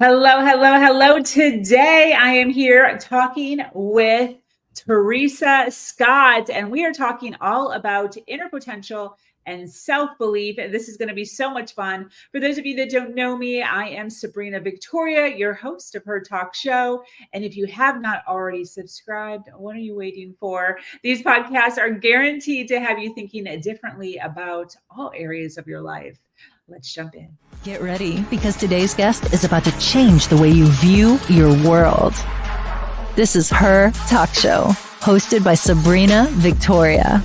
Hello, hello, hello. Today I am here talking with Taresa Scott, and we are talking all about inner potential and self-belief. And this is going to be so much fun. For those of you that don't know me, I am Sabrina Victoria, your host of her talk show. And if you have not already subscribed, what are you waiting for? These podcasts are guaranteed to have you thinking differently about all areas of your life. Let's jump in. Get ready, because today's guest is about to change the way you view your world. This is Her Talk Show, hosted by Sabrina Victoria.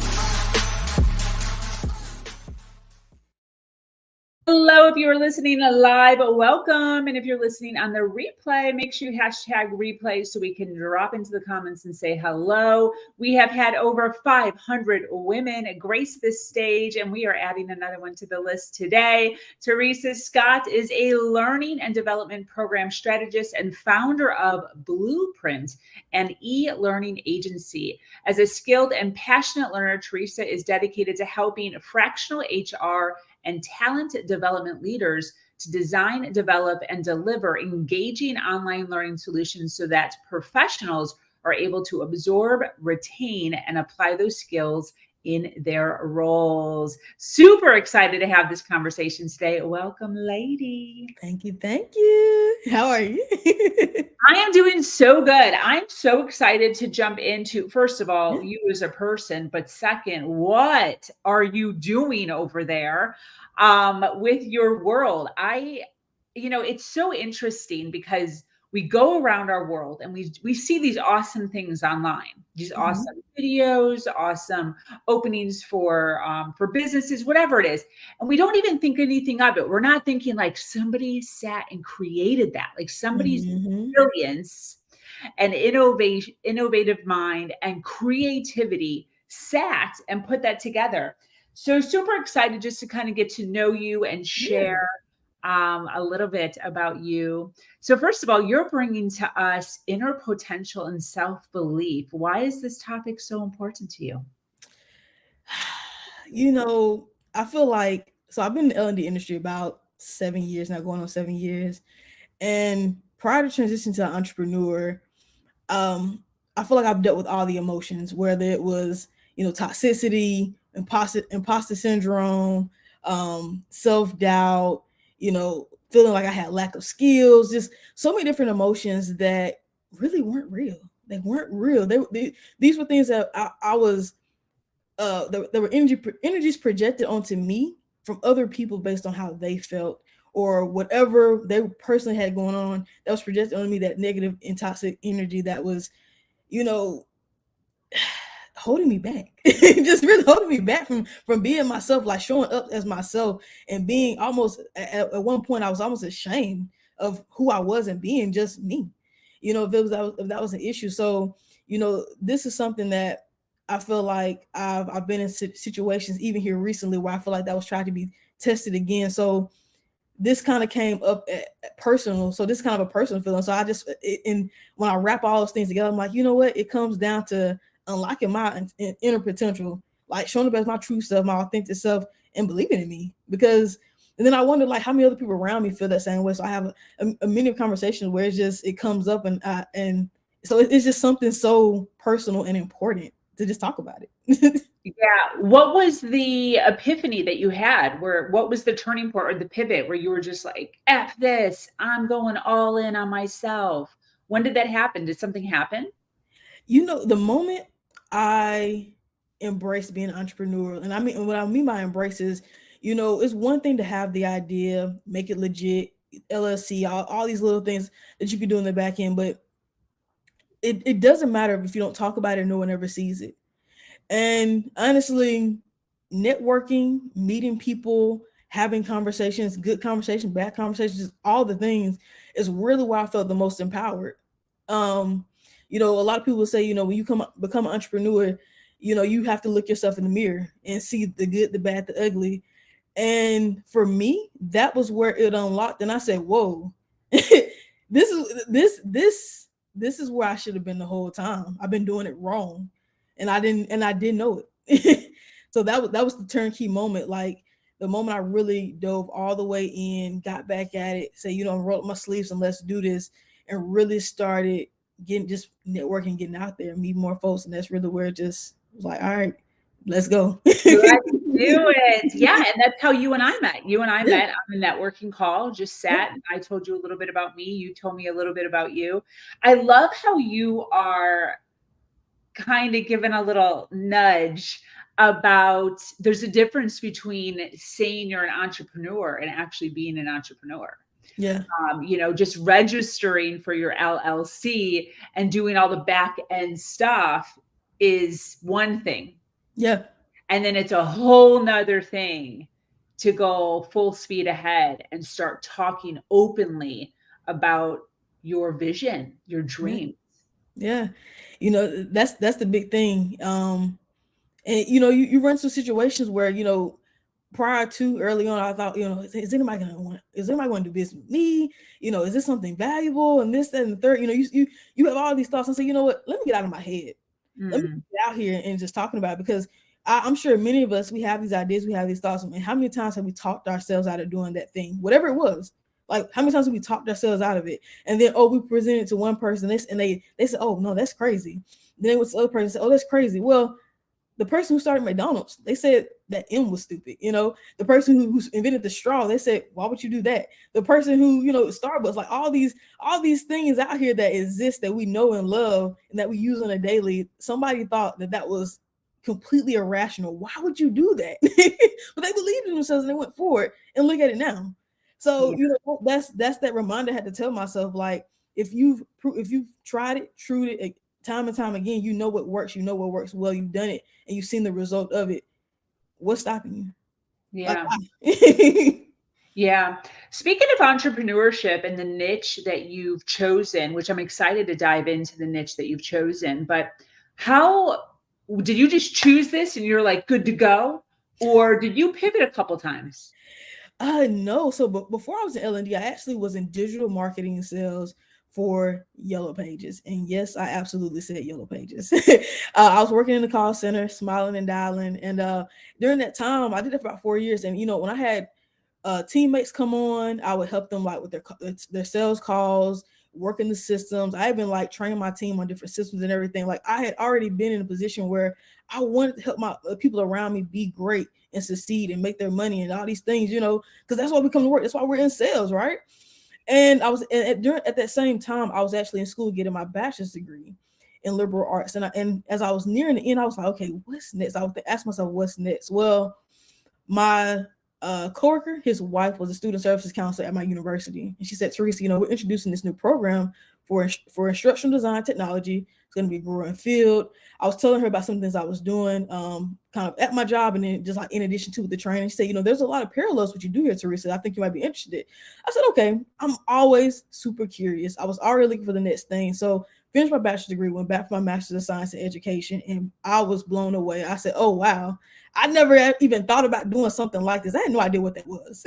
Hello, if you are listening live, welcome. And if you're listening on the replay, make sure you hashtag replay so we can drop into the comments and say hello. We have had over 500 women grace this stage, and we are adding another one to the list today. Taresa Scott is a learning and development program strategist and founder of Bleuprint, an e-learning agency. As a skilled and passionate learner, Taresa is dedicated to helping fractional HR and talent development leaders to design, develop, and deliver engaging online learning solutions so that professionals are able to absorb, retain, and apply those skills in their roles. Super excited to have this conversation today. Welcome, lady. Thank you. Thank you. How are you? I am doing so good. I'm so excited to jump into, first of all, you as a person, but second, what are you doing over there with your world? It's so interesting because we go around our world and we see these awesome things online, these awesome videos, awesome openings for businesses, whatever it is. And we don't even think anything of it. We're not thinking like somebody sat and created that, like somebody's brilliance and innovative mind and creativity sat and put that together. So super excited just to kind of get to know you and share a little bit about you. So first of all, you're bringing to us inner potential and self-belief. Why is this topic so important to you? I feel like, so I've been in the L&D industry about 7 years now, going on 7 years. And prior to transitioning to an entrepreneur, I feel like I've dealt with all the emotions, whether it was, toxicity, imposter syndrome, self-doubt, feeling like I had lack of skills, just so many different emotions that really weren't real. They weren't real. These were things that I was, there were energies projected onto me from other people based on how they felt or whatever they personally had going on that was projected on me, that negative and toxic energy that was, holding me back, just really holding me back from being myself, like showing up as myself and being almost at one point I was almost ashamed of who I was and being just me, if that was an issue. So, this is something that I feel like I've been in situations even here recently where I feel like that was trying to be tested again. So this kind of came up at personal. So this is kind of a personal feeling. So and when I wrap all those things together, I'm like, you know what? It comes down to unlocking my inner potential, like showing up as my true self, my authentic self, and believing in me. And then I wonder, like, how many other people around me feel that same way. So I have a many conversations where it comes up, and so it's just something so personal and important to just talk about it. Yeah. What was the epiphany that you had? What was the turning point or the pivot where you were just like, F this, I'm going all in on myself? When did that happen? Did something happen? The moment I embraced being an entrepreneur, and what I mean by embrace is, it's one thing to have the idea, make it legit, LLC, all these little things that you can do in the back end, but it doesn't matter if you don't talk about it, no one ever sees it. And honestly, networking, meeting people, having conversations, good conversations, bad conversations, all the things is really where I felt the most empowered. A lot of people say, when you become an entrepreneur, you have to look yourself in the mirror and see the good, the bad, the ugly. And for me, that was where it unlocked. And I said, whoa, this is where I should have been the whole time. I've been doing it wrong. And I didn't know it. So that was the turnkey moment. Like, the moment I really dove all the way in, got back at it, say, roll up my sleeves and let's do this, and really started getting just networking, getting out there, meet more folks. And that's really where it just was like, all right, let's go. Let's do it. Yeah. And that's how you and I met. You and I met on a networking call, just sat. And I told you a little bit about me. You told me a little bit about you. I love how you are kind of given a little nudge about there's a difference between saying you're an entrepreneur and actually being an entrepreneur. Yeah. Just registering for your LLC and doing all the back end stuff is one thing. Yeah. And then it's a whole nother thing to go full speed ahead and start talking openly about your vision, your dreams. Yeah. That's the big thing. And you run into situations where, prior to early on, I thought, is anybody going to do business with me? Is this something valuable? And this, that, and the third, you have all these thoughts and say, you know what, let me get out of my head. Let me get out here and just talking about it, because I'm sure many of us, we have these ideas, we have these thoughts. And how many times have we talked ourselves out of doing that thing, whatever it was? Like, how many times have we talked ourselves out of it? And then, we present it to one person, and they said, oh, no, that's crazy. Then it was the other person said, oh, that's crazy. Well, the person who started McDonald's, they said that M was stupid. The person who invented the straw, they said, why would you do that? The person who, Starbucks, like all these things out here that exist that we know and love and that we use on a daily, somebody thought that was completely irrational. Why would you do that? But they believed in themselves and they went forward, and look at it now. So, that's that reminder I had to tell myself, like, if you've tried it, trued it, time and time again, what works, what works well, you've done it, and you've seen the result of it. What's stopping you? Yeah. Yeah. Speaking of entrepreneurship and the niche that you've chosen, which I'm excited to dive into the niche that you've chosen, but how did you just choose this and you're like good to go? Or did you pivot a couple times? No. So before I was in L&D, I actually was in digital marketing and sales for Yellow Pages. And yes, I absolutely said Yellow Pages. I was working in the call center, smiling and dialing. And during that time, I did it for about 4 years. And, when I had teammates come on, I would help them like with their sales calls, working the systems. I even like training my team on different systems and everything. Like, I had already been in a position where I wanted to help my people around me be great and succeed and make their money and all these things, because that's why we come to work. That's why we're in sales, right? And I was at that same time, I was actually in school getting my bachelor's degree in liberal arts. And as I was nearing the end, I was like, okay, what's next? I would ask myself, what's next? Well, my coworker, his wife was a student services counselor at my university. And she said, Taresa, we're introducing this new program for instructional design technology. It's going to be a growing field. I was telling her about some things I was doing kind of at my job, and then just like in addition to the training. She said, there's a lot of parallels what you do here, Taresa. I think you might be interested. I said, okay. I'm always super curious. I was already looking for the next thing. So finished my bachelor's degree, went back for my master's of science and education, and I was blown away. I said, oh, wow. I never even thought about doing something like this. I had no idea what that was.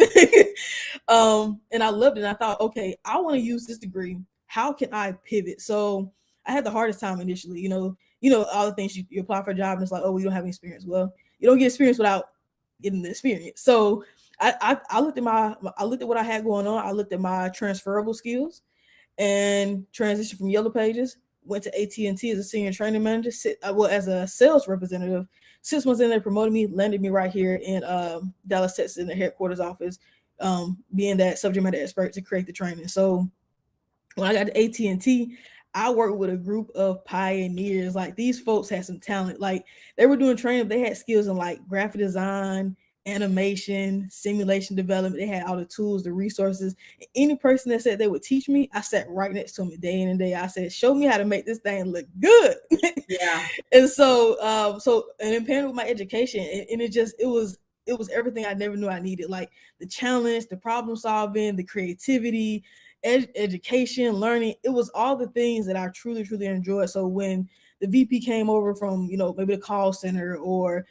And I loved it. And I thought, okay, I want to use this degree. How can I pivot? So I had the hardest time initially, all the things you apply for a job and it's like, oh, we don't have any experience. Well, you don't get experience without getting the experience. So I looked at what I had going on. I looked at my transferable skills and transitioned from Yellow Pages, went to AT&T as a senior training manager, as a sales representative. 6 months in, they promoted me, landed me right here in Dallas, Texas, in the headquarters office, being that subject matter expert to create the training. So when I got to AT&T, I worked with a group of pioneers. Like, these folks had some talent. Like, they were doing training. They had skills in like graphic design, animation, simulation development. They had all the tools, the resources. Any person that said they would teach me, I sat right next to them day in and day. I said, show me how to make this thing look good. Yeah. And so and in pairing with my education, and it was everything I never knew I needed. Like, the challenge, the problem solving, the creativity, education, learning. It was all the things that I truly, truly enjoyed. So when the VP came over from, maybe the call center or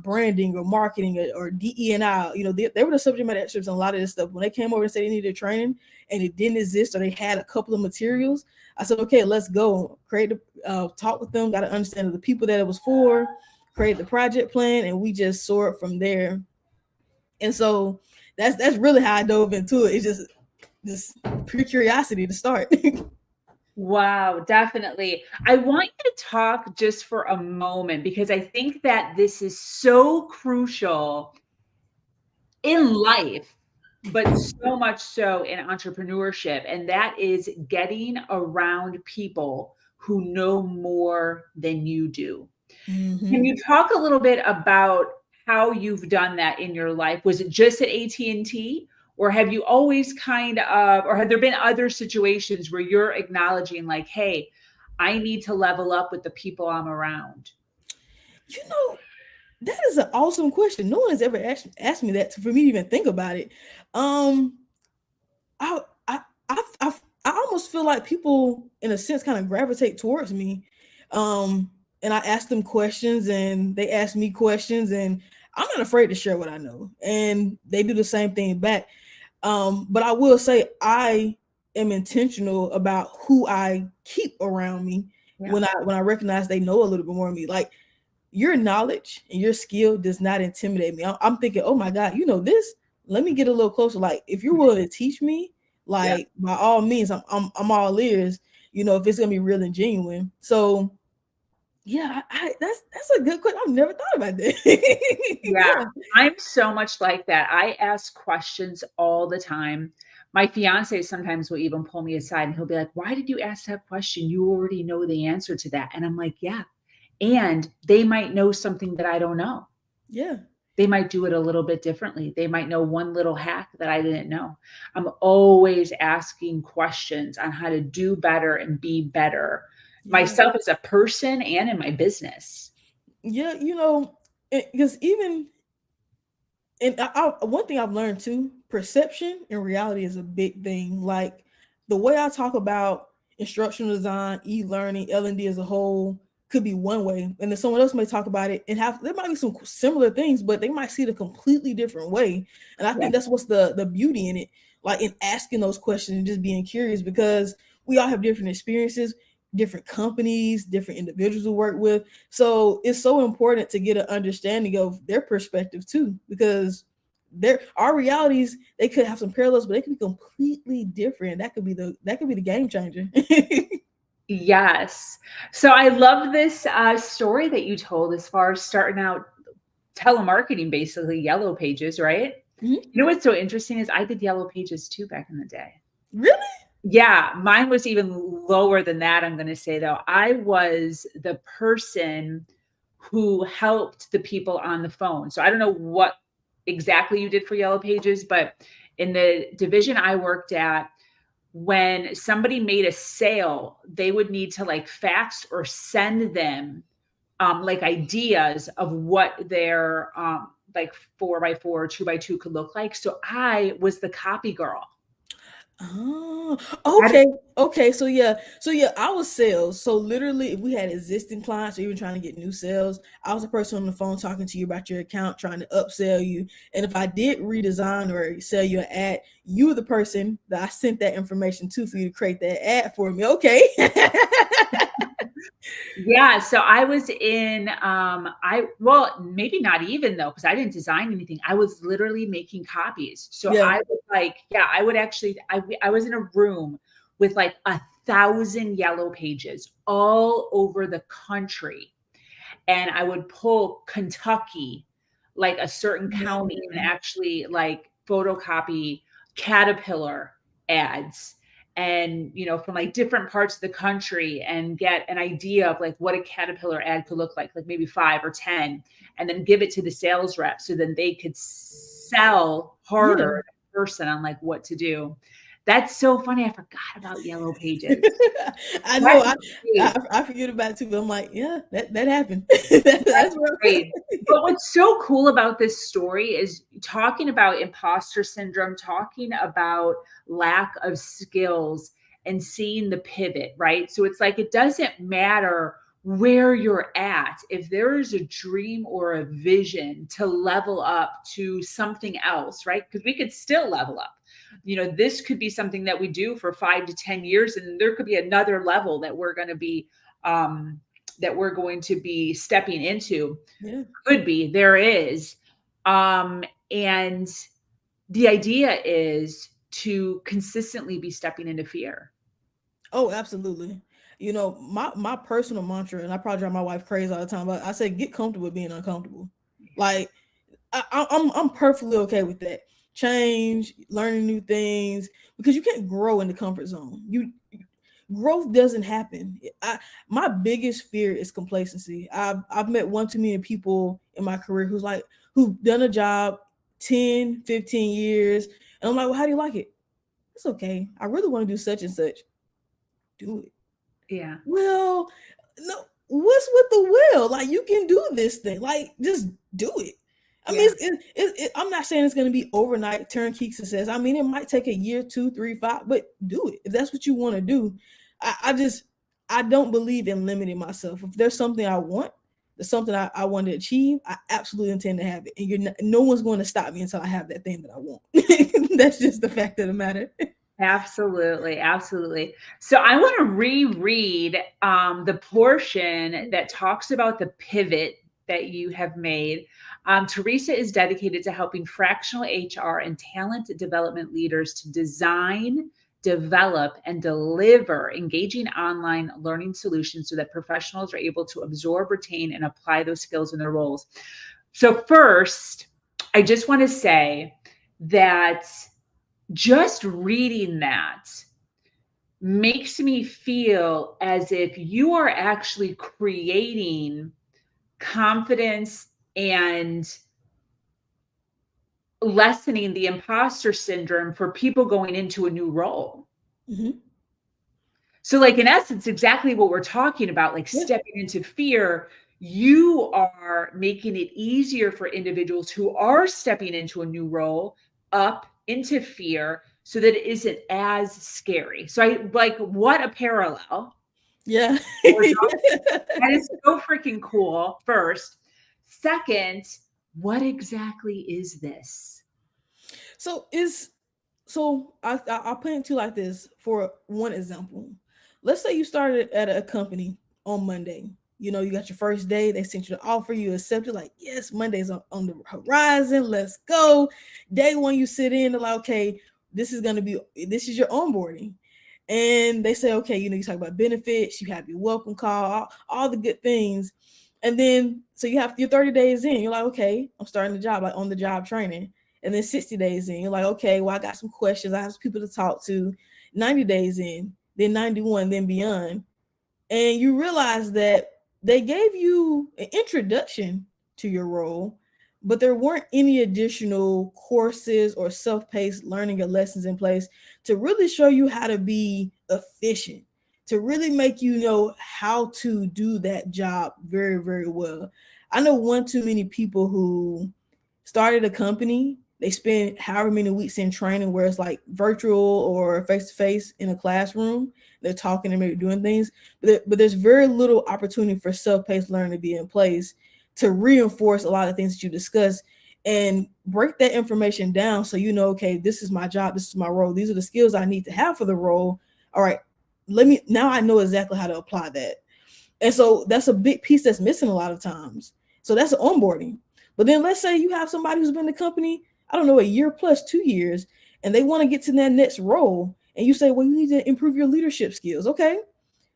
branding or marketing or DE&I, they were the subject matter experts on a lot of this stuff. When they came over and said they needed training and it didn't exist, or they had a couple of materials, I said, okay, let's go. Talk with them, got to understand the people that it was for, create the project plan, and we just soared from there. And so that's really how I dove into it. It's just pure curiosity to start. Wow, definitely. I want you to talk just for a moment because I think that this is so crucial in life, but so much so in entrepreneurship, and that is getting around people who know more than you do. Can Mm-hmm. you talk a little bit about how you've done that in your life? Was it just at AT&T, or have you always kind of, or have there been other situations where you're acknowledging like, hey, I need to level up with the people I'm around? You know, that is an awesome question. No one has ever asked me that for me to even think about it. Um, I I I almost feel like people, in a sense, kind of gravitate towards me. And I ask them questions, and they ask me questions, and I'm not afraid to share what I know, and they do the same thing back. But I will say I am intentional about who I keep around me Yeah. when I recognize they know a little bit more of me. Like, your knowledge and your skill does not intimidate me. I'm thinking, oh my God, you know this? Let me get a little closer. Like, if you're willing to teach me, Yeah. like, by all means, I'm all ears. You know, if it's gonna be real and genuine. So yeah, that's a good question. I've never thought about that. Yeah, Yeah. I'm so much like that. I ask questions all the time. My fiance sometimes will even pull me aside and he'll be like, "Why did you ask that question? You already know the answer to that." And I'm like, "Yeah." And they might know something that I don't know. Yeah. They might do it a little bit differently. They might know one little hack that I didn't know. I'm always asking questions on how to do better and be better Yeah. myself as a person and in my business. Yeah, you know, because even and one thing I've learned too, perception and reality is a big thing. Like, the way I talk about instructional design, e-learning, L&D as a whole could be one way, and then someone else may talk about it and have there might be some similar things, but they might see it a completely different way. And I Yeah. think that's what's the beauty in it, like in asking those questions and just being curious, because we all have different experiences, different companies, different individuals to work with. So it's so important to get an understanding of their perspective too, because our realities, they could have some parallels, but they could be completely different. That could be the game changer. Yes. So I love this story that you told as far as starting out telemarketing, basically yellow pages, right? Mhm. You know what's so interesting is I did yellow pages too back in the day. Really? Yeah, mine was even lower than that, I'm going to say though. I was the person who helped the people on the phone. So I don't know what exactly you did for yellow pages, but in the division I worked at, when somebody made a sale, they would need to like fax or send them like ideas of what their like 4x4, 2x2 could look like. So I was the copy girl. Oh, I did- okay. So yeah, I was sales. So literally, if we had existing clients or even trying to get new sales, I was the person on the phone talking to you about your account, trying to upsell you. And if I did redesign or sell you an ad, you were the person that I sent that information to for you to create that ad for me. Okay. Yeah, so I was in I well, maybe not even though, because I didn't design anything. I was literally making copies. So Yeah. I would like, yeah, I would actually I was in a room with like 1,000 yellow pages all over the country. And I would pull Kentucky, like a certain county, and Man. actually like photocopy Caterpillar ads and from like different parts of the country and get an idea of like what a Caterpillar ad could look like maybe 5 or 10, and then give it to the sales rep so then they could sell Yeah. harder in person on like what to do. That's so funny. I forgot about yellow pages. I know. That's great. I forget about it too, but I'm like, yeah, that happened. That's That's real. great. But what's so cool about this story is talking about imposter syndrome, talking about lack of skills and seeing the pivot, right? So it's like it doesn't matter where you're at. If there is a dream or a vision to level up to something else, right? Because we could still level up. This could be something that we do for 5 to 10 years, and there could be another level um, that we're going to be stepping into. Yeah. Could be, there is. And the idea is to consistently be stepping into fear. Oh, absolutely. You know, my personal mantra, and I probably drive my wife crazy all the time, but I say get comfortable with being uncomfortable. Like I'm perfectly okay with that. Change, learning new things, because you can't grow in the comfort zone. You growth doesn't happen. My biggest fear is complacency. I've met one too many people in my career who've done a job 10, 15 years, and I'm like, well, how do you like it? It's okay. I really want to do such and such. Do it. Yeah. Well, no, what's with the will? Like, you can do this thing. Like, just do it. I mean, I'm not saying it's going to be overnight turnkey success. I mean, it might take a year, 2, 3, 5, but do it if that's what you want to do. I don't believe in limiting myself. If there's something I want, there's something I want to achieve, I absolutely intend to have it, and no one's going to stop me until I have that thing that I want. That's just the fact of the matter. Absolutely. Absolutely. So I want to reread the portion that talks about the pivot that you have made. Taresa is dedicated to helping fractional HR and talent development leaders to design, develop, and deliver engaging online learning solutions so that professionals are able to absorb, retain, and apply those skills in their roles. So first, I just want to say that just reading that makes me feel as if you are actually creating confidence and lessening the imposter syndrome for people going into a new role. Mm-hmm. So, like, in essence, exactly what we're talking about, like stepping into fear, you are making it easier for individuals who are stepping into a new role up into fear so that it isn't as scary. So I like, what a parallel. Yeah. That is so freaking cool. First. Second, what exactly is this? I'll put it to you like this for one example. Let's say you started at a company on Monday. You know, you got your first day, they sent you the offer, you accepted, like, yes, Monday's on the horizon, let's go. Day one, you sit in, they're like, okay, this is your onboarding. And they say, okay, you know, you talk about benefits, you have your welcome call, all the good things. And then, so you have your 30 days in, you're like, okay, I'm starting the job, like on the job training. And then 60 days in, you're like, okay, well, I got some questions, I have some people to talk to. 90 days in, then 91, then beyond. And you realize that they gave you an introduction to your role, but there weren't any additional courses or self-paced learning or lessons in place to really show you how to be efficient, to really make you know how to do that job very, very well. I know one too many people who started a company, they spend however many weeks in training where it's like virtual or face-to-face in a classroom. They're talking and maybe doing things, but there's very little opportunity for self-paced learning to be in place to reinforce a lot of things that you discuss and break that information down so you know, okay, this is my job, this is my role, these are the skills I need to have for the role. All right, now I know exactly how to apply that. And so that's a big piece that's missing a lot of times. So that's onboarding. But then let's say you have somebody who's been in the company, I don't know, a year plus 2 years, and they want to get to that next role. And you say, well, you need to improve your leadership skills. Okay.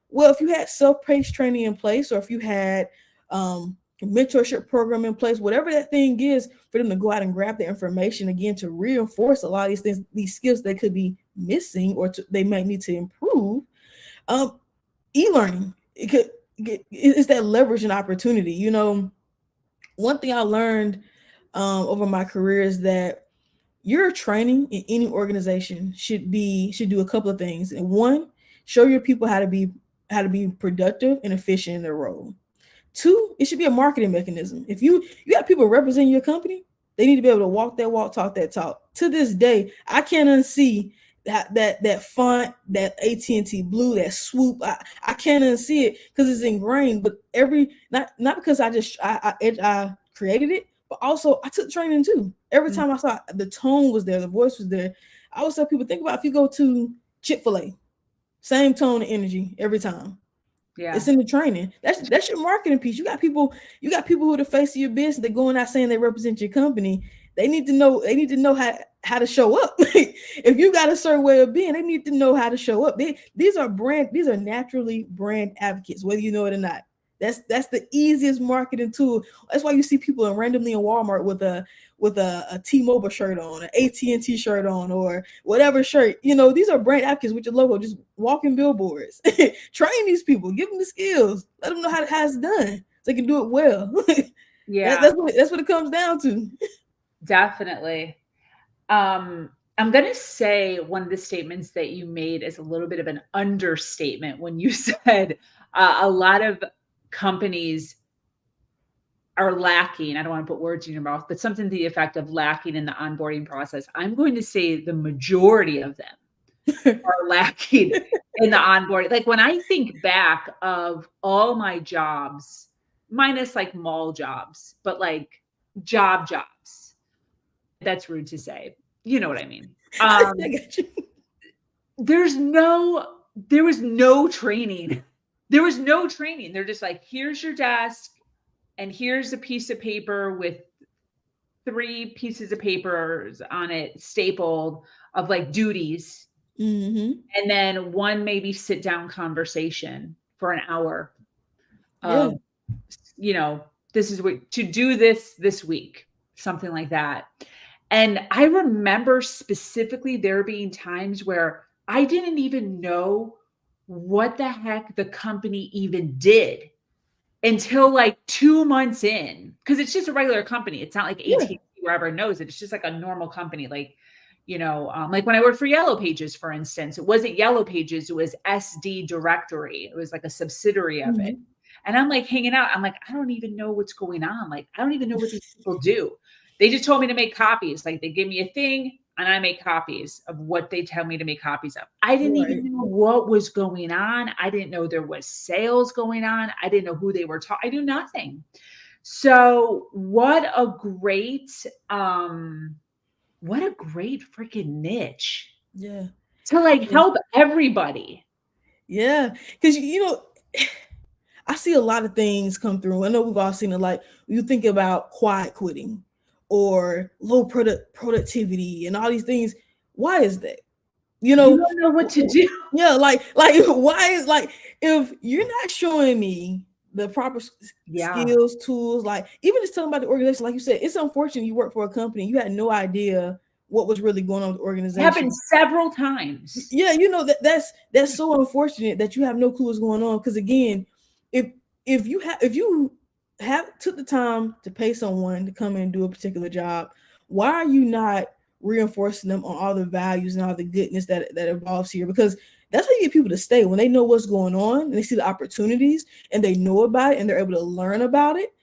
Well, if you had self-paced training in place, or if you had a mentorship program in place, whatever that thing is, for them to go out and grab the information again to reinforce a lot of these things, these skills they could be missing or they might need to improve. E-learning, it's that leveraging opportunity. You know, one thing I learned over my career is that your training in any organization should do a couple of things. And one, show your people how to be productive and efficient in their role. Two, it should be a marketing mechanism. If you got people representing your company, they need to be able to walk that walk, talk that talk. To this day, I can't unsee that font, that AT&T blue, that swoop. I can't unsee it because it's ingrained. But not because I created it, but also I took training too. Every time I saw the tone was there, the voice was there. I always tell people, think about if you go to Chick-fil-A, same tone and energy every time. Yeah. It's in the training. That's your marketing piece. You got people who are the face of your business. They're going out saying they represent your company. They need to know how to show up. If you got a certain way of being, they need to know how to show up. These are naturally brand advocates, whether you know it or not. That's the easiest marketing tool. That's why you see people randomly in Walmart with a T-Mobile shirt on, an AT&T shirt on, or whatever shirt. These are brand advocates with your logo. Just walking billboards. Train these people. Give them the skills. Let them know how it's done so they can do it well. Yeah, that's what it comes down to. definitely. I'm going to say one of the statements that you made is a little bit of an understatement when you said a lot of companies are lacking. I don't want to put words in your mouth, but something to the effect of lacking in the onboarding process. I'm going to say the majority of them are lacking in the onboarding. Like when I think back of all my jobs, minus like mall jobs, but like jobs, that's rude to say. You know what I mean? I got you. There was no training. There was no training. They're just like, here's your desk and here's a piece of paper with 3 pieces of papers on it stapled of like duties. Mm-hmm. And then one maybe sit down conversation for an hour. Yeah. This is what to do this week, something like that. And I remember specifically there being times where I didn't even know what the heck the company even did until like 2 months in, because it's just a regular company. It's not like AT&T where everyone knows it. It's just like a normal company. Like, like when I worked for Yellow Pages, for instance, it wasn't Yellow Pages, it was SD Directory. It was like a subsidiary of it. And I'm like hanging out. I'm like, I don't even know what's going on. Like, I don't even know what these people do. They just told me to make copies. Like they give me a thing and I make copies of what they tell me to make copies of. I didn't even know what was going on. I didn't know there was sales going on. I didn't know who they were talking. I knew nothing. So what a great freaking niche. Yeah. To like help everybody. Yeah. Because I see a lot of things come through. I know we've all seen it. Like you think about quiet quitting or low productivity and all these things. Why is that? You don't know what to do. Yeah, like why is like if you're not showing me the proper skills, tools, like even just telling about the organization, like you said, it's unfortunate you work for a company, you had no idea what was really going on with the organization. It happened several times. Yeah, that's so unfortunate that you have no clue what's going on. Because again, if you have took the time to pay someone to come in and do a particular job, why are you not reinforcing them on all the values and all the goodness that involves here? Because that's how you get people to stay, when they know what's going on and they see the opportunities and they know about it and they're able to learn about it.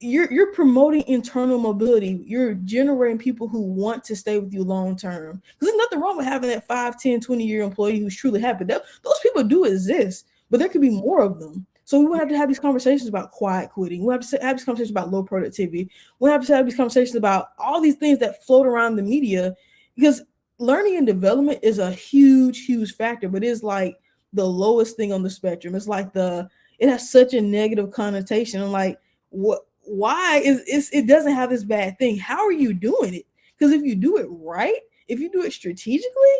You're promoting internal mobility. You're generating people who want to stay with you long term. Because there's nothing wrong with having that 5, 10, 20-year employee who's truly happy. Those people do exist, but there could be more of them. So we will have to have these conversations about quiet quitting. We'll have to have these conversations about low productivity. We'll have to have these conversations about all these things that float around the media, because learning and development is a huge, huge factor, but it's like the lowest thing on the spectrum. It's like it has such a negative connotation. I'm like, why is it doesn't have this bad thing? How are you doing it? Because if you do it right, if you do it strategically,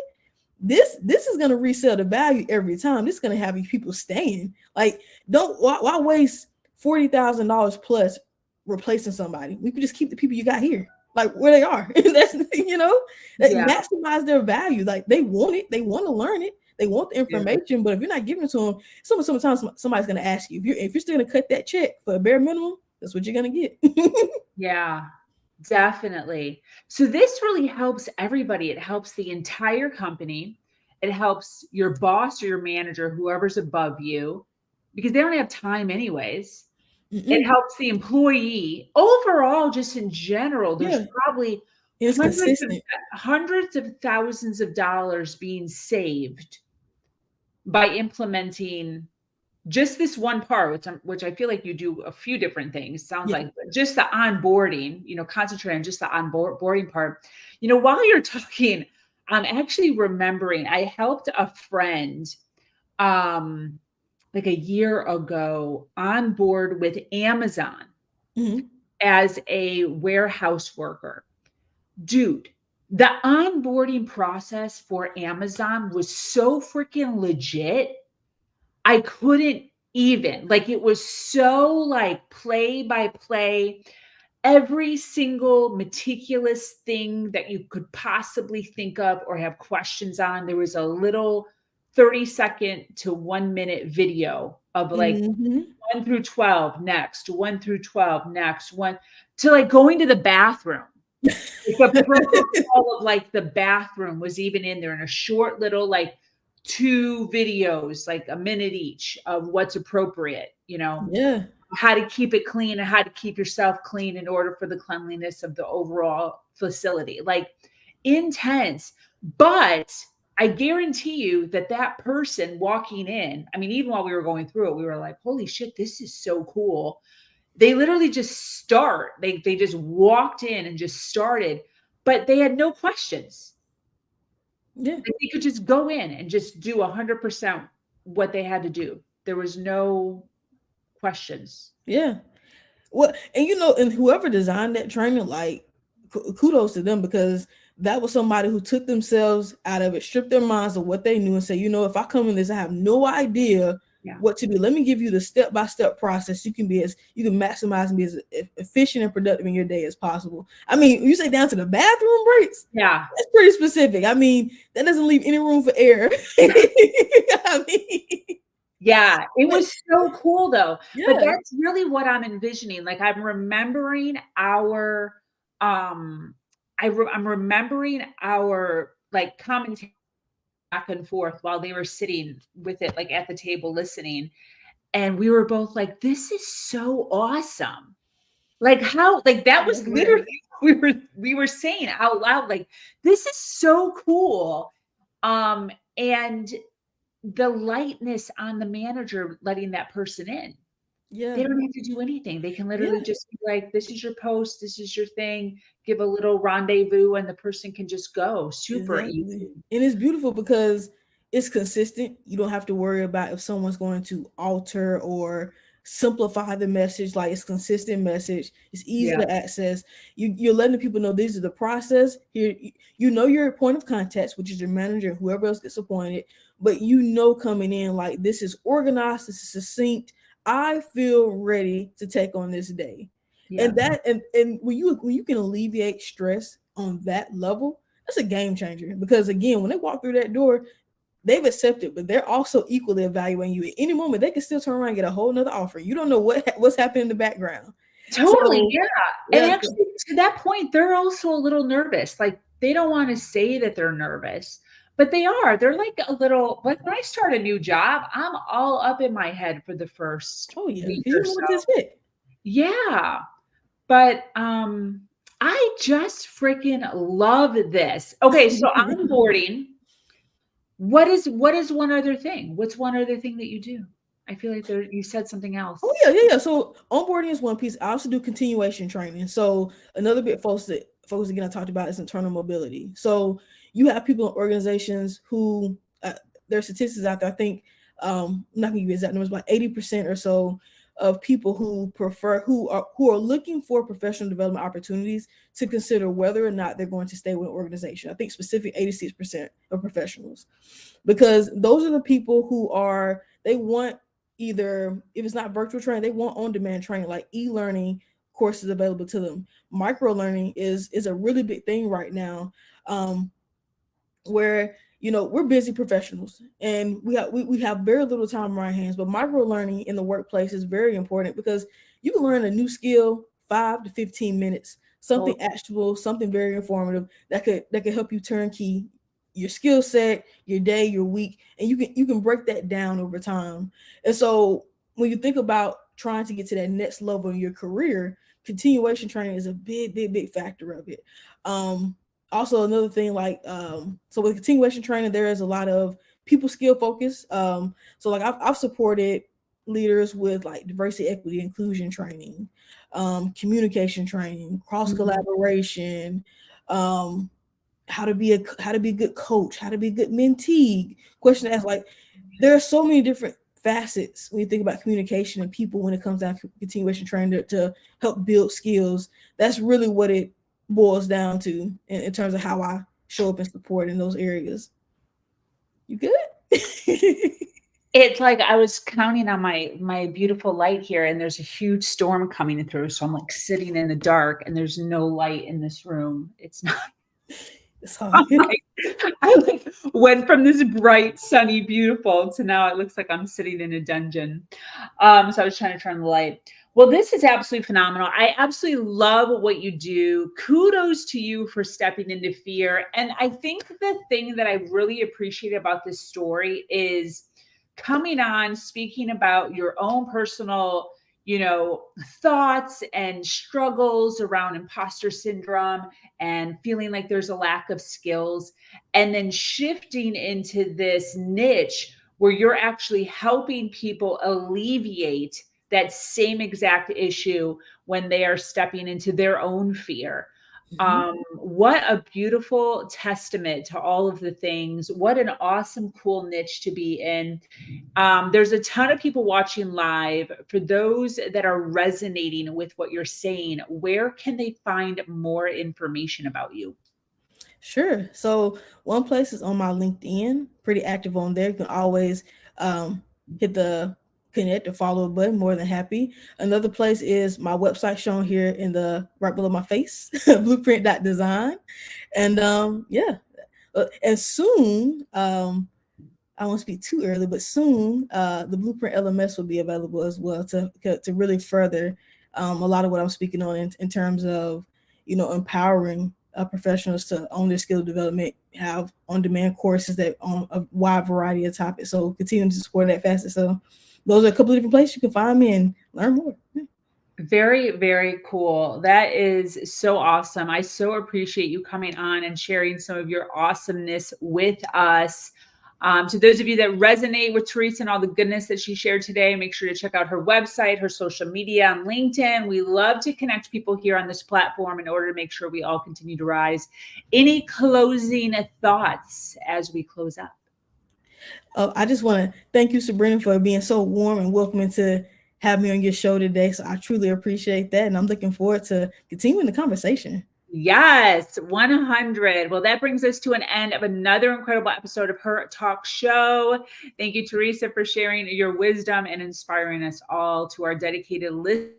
this is going to resell the value every time. This is going to have people staying. Like, why waste $40,000 plus replacing somebody? We could just keep the people you got here, like where they are. That's maximize their value. Like they want it, they want to learn it, they want the information. But if you're not giving it to them, sometimes somebody's going to ask you if you're still going to cut that check for a bare minimum. That's what you're going to get. Yeah, definitely. So this really helps everybody. It helps the entire company. It helps your boss or your manager, whoever's above you, because they don't have time anyways. It helps the employee overall, just in general. There's probably hundreds of thousands of dollars being saved by implementing just this one part, which I feel like you do a few different things. Sounds like just the onboarding, concentrate on just the onboarding part. While you're talking, I'm actually remembering I helped a friend like a year ago on board with Amazon as a warehouse worker. dude, the onboarding process for Amazon was so freaking legit. I couldn't even, like, it was so like play by play, every single meticulous thing that you could possibly think of or have questions on. There was a little 30-second to 1 minute video of like 1 through 12 next, 1 through 12 next, one to like going to the bathroom. Like the protocol of like the bathroom was even in there in a short little like 2 videos, like a minute each of what's appropriate, Yeah. how to keep it clean and how to keep yourself clean in order for the cleanliness of the overall facility. Like intense, but I guarantee you that that person walking in, I mean, even while we were going through it, we were like, holy shit, this is so cool. They literally just start. They just walked in and just started, but they had no questions. Yeah. Like they could just go in and just do 100% what they had to do. There was no questions. Yeah. Well, and and whoever designed that training, like kudos to them, because that was somebody who took themselves out of it, stripped their minds of what they knew and say, if I come in this, I have no idea what to do. Let me give you the step-by-step process. You can maximize and be as efficient and productive in your day as possible. I mean, you say down to the bathroom breaks. Yeah. That's pretty specific. I mean, that doesn't leave any room for error. I mean, yeah, it was so cool though. Yeah. But that's really what I'm envisioning. Like I'm remembering our I'm remembering our like commentary back and forth while they were sitting with it like at the table listening. And we were both like, this is so awesome. Like how, like that was literally we were saying out loud, like, this is so cool. And the lightness on the manager letting that person in. Yeah. They don't have to do anything. They can literally just be like, this is your post, this is your thing, give a little rendezvous, and the person can just go. Super easy. And it's beautiful because it's consistent. You don't have to worry about if someone's going to alter or simplify the message. Like, it's consistent message. It's easy to access. You're letting the people know this is the process. Here, your point of contact, which is your manager, whoever else gets appointed, but coming in, like, this is organized, this is succinct. I feel ready to take on this day. And that and when you can alleviate stress on that level, that's a game changer. Because again, when they walk through that door, they've accepted, but they're also equally evaluating you. At any moment, they can still turn around and get a whole nother offer. You don't know what's happening in the background. Totally, And actually, to that point, they're also a little nervous. Like, they don't want to say that they're nervous, but they are. They're like a little, like when I start a new job, I'm all up in my head for the first week or so. Yeah. But I just freaking love this. Okay, so onboarding. What is one other thing? What's one other thing that you do? I feel like you said something else. Oh yeah. So onboarding is one piece. I also do continuation training. So another big focus again I talked about is internal mobility. So you have people in organizations who there are statistics out there. I think I'm not going to give you exact numbers, but 80% or so of people who are looking for professional development opportunities to consider whether or not they're going to stay with an organization. I think specific 86% of professionals, because those are the people who they want, either if it's not virtual training, they want on-demand training, like e-learning courses available to them. Micro learning is a really big thing right now, where we're busy professionals and we have very little time on our hands, but micro learning in the workplace is very important because you can learn a new skill 5 to 15 minutes, something actionable, something very informative that could help you turnkey your skill set, your day, your week, and you can break that down over time. And so when you think about trying to get to that next level in your career, continuation training is a big factor of it. Also, another thing, like, so with continuation training, there is a lot of people skill focus. So like I've supported leaders with like diversity, equity, inclusion training, communication training, cross collaboration, how to be a good coach, how to be a good mentee. Question to ask, like, there are so many different facets when you think about communication and people when it comes down to continuation training to help build skills. That's really what it boils down to in terms of how I show up and support in those areas. You good? It's like I was counting on my beautiful light here, and there's a huge storm coming through, so I'm, like, sitting in the dark, and there's no light in this room. It's not It's all I'm good. like I, like, went from this bright, sunny, beautiful to now it looks like I'm sitting in a dungeon. So I was trying to turn the light. Well, this is absolutely phenomenal. I absolutely love what you do. Kudos to you for stepping into fear. And I think the thing that I really appreciate about this story is coming on, speaking about your own personal, thoughts and struggles around imposter syndrome and feeling like there's a lack of skills, and then shifting into this niche where you're actually helping people alleviate that same exact issue when they are stepping into their own fear. What a beautiful testament to all of the things. What an awesome, cool niche to be in. There's a ton of people watching live. For those that are resonating with what you're saying, where can they find more information about you? Sure. So one place is on my LinkedIn, pretty active on there. You can always hit the connect or follow button, more than happy. Another place is my website shown here in the right below my face, blueprint.design. And and soon, I won't speak too early, but soon the Blueprint LMS will be available as well to really further a lot of what I'm speaking on in terms of, empowering professionals to own their skill development, have on-demand courses that on a wide variety of topics. So continue to support that facet. So those are a couple of different places you can find me and learn more. Very, very cool. That is so awesome. I so appreciate you coming on and sharing some of your awesomeness with us. To those of you that resonate with Taresa and all the goodness that she shared today, make sure to check out her website, her social media on LinkedIn. We love to connect people here on this platform in order to make sure we all continue to rise. Any closing thoughts as we close up? I just want to thank you, Sabrina, for being so warm and welcoming to have me on your show today. So I truly appreciate that. And I'm looking forward to continuing the conversation. Yes, 100. Well, that brings us to an end of another incredible episode of Her Talk Show. Thank you, Taresa, for sharing your wisdom and inspiring us all. To our dedicated listeners,